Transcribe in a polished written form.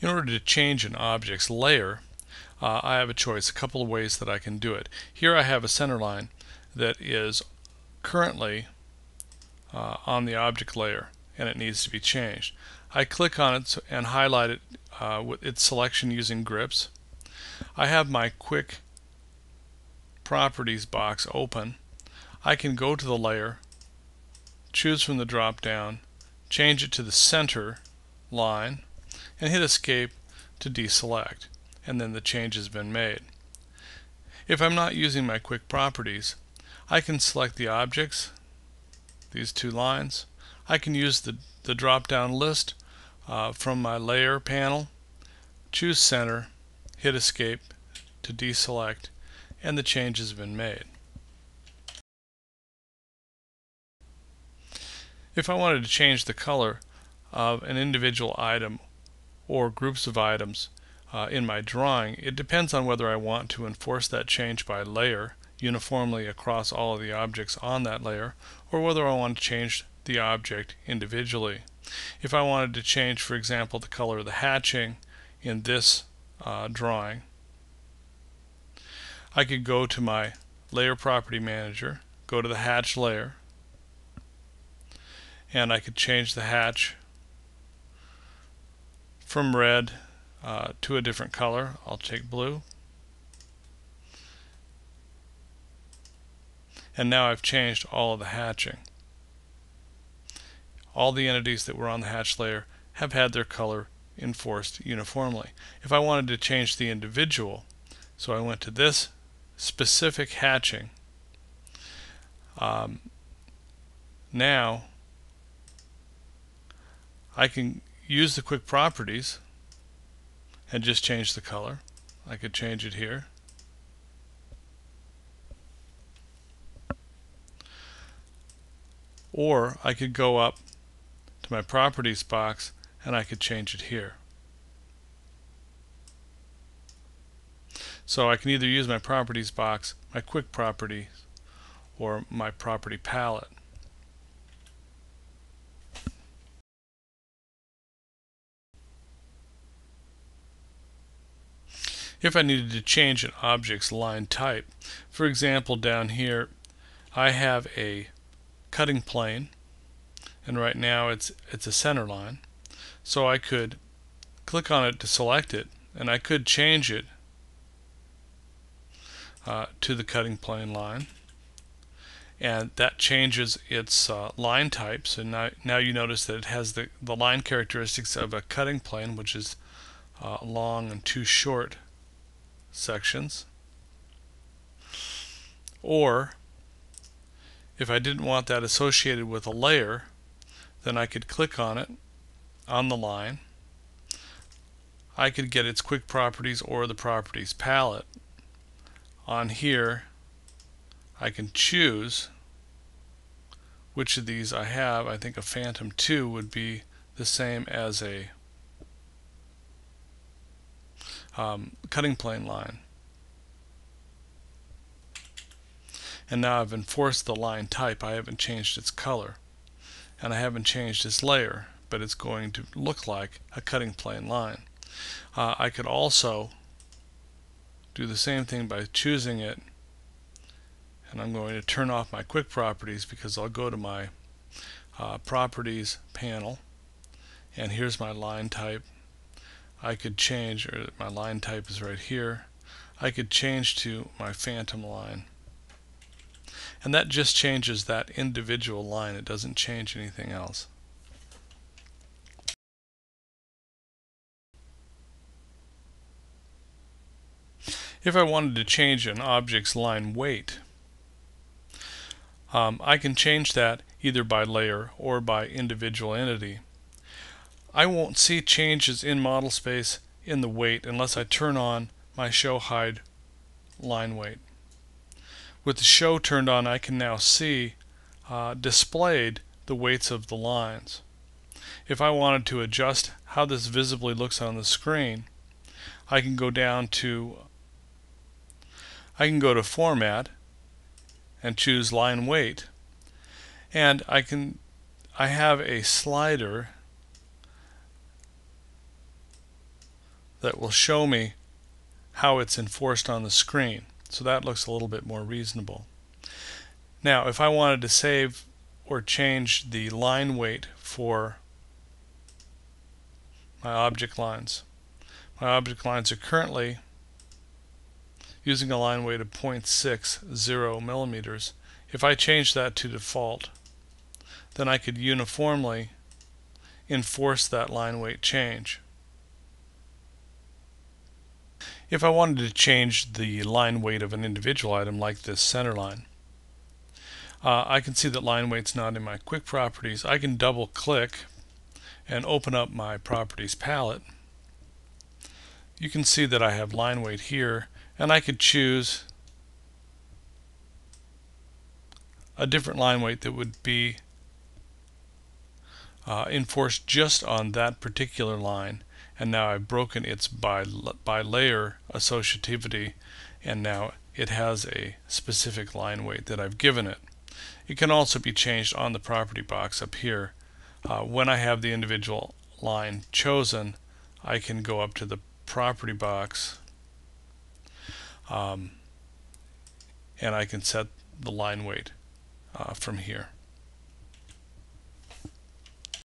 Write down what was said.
In order to change an object's layer, I have a choice, a couple of ways that I can do it. Here I have a center line that is currently on the object layer and it needs to be changed. I click on it and highlight it with its selection using grips. I have my quick properties box open. I can go to the layer, choose from the drop down, change it to the center line, and hit escape to deselect, and then the change has been made. If I'm not using my quick properties, I can select the objects, these two lines. I can use the drop down list from my layer panel, choose center, hit escape to deselect, and the change has been made. If I wanted to change the color of an individual item or groups of items in my drawing, it depends on whether I want to enforce that change by layer uniformly across all of the objects on that layer, or whether I want to change the object individually. If I wanted to change, for example, the color of the hatching in this drawing, I could go to my Layer Property Manager, go to the hatch layer, and I could change the hatch from red to a different color. I'll take blue. And now I've changed all of the hatching. All the entities that were on the hatch layer have had their color enforced uniformly. If I wanted to change the individual, so I went to this specific hatching, now I can use the quick properties and just change the color. I could change it here. Or I could go up to my properties box and I could change it here. So I can either use my properties box, my quick properties, or my property palette. If I needed to change an object's line type, for example, down here I have a cutting plane, and right now it's a center line, so I could click on it to select it, and I could change it to the cutting plane line, and that changes its line types. And now you notice that it has the line characteristics of a cutting plane, which is long and two short sections. Or if I didn't want that associated with a layer, then I could click on it on the line. I could get its quick properties or the properties palette. On here I can choose which of these I have. I think a Phantom 2 would be the same as a cutting plane line. And now I've enforced the line type. I haven't changed its color, and I haven't changed its layer, but it's going to look like a cutting plane line. I could also do the same thing by choosing it, and I'm going to turn off my quick properties because I'll go to my properties panel, and here's my line type. I could change, or my line type is right here. I could change to my Phantom line, and that just changes that individual line. It doesn't change anything else. If I wanted to change an object's line weight, I can change that either by layer or by individual entity. I won't see changes in model space in the weight unless I turn on my show hide line weight. With the show turned on, I can now see displayed the weights of the lines. If I wanted to adjust how this visibly looks on the screen, I can go to Format and choose Line Weight, and I have a slider that will show me how it's enforced on the screen. So that looks a little bit more reasonable. Now, if I wanted to save or change the line weight for my object lines are currently using a line weight of 0.60 millimeters. If I change that to default, then I could uniformly enforce that line weight change. If I wanted to change the line weight of an individual item, like this center line, I can see that line weight's not in my quick properties. I can double click and open up my properties palette. You can see that I have line weight here, and I could choose a different line weight that would be enforced just on that particular line. And now I've broken its by layer associativity, and now it has a specific line weight that I've given it. It can also be changed on the property box up here. When I have the individual line chosen, I can go up to the property box and I can set the line weight from here.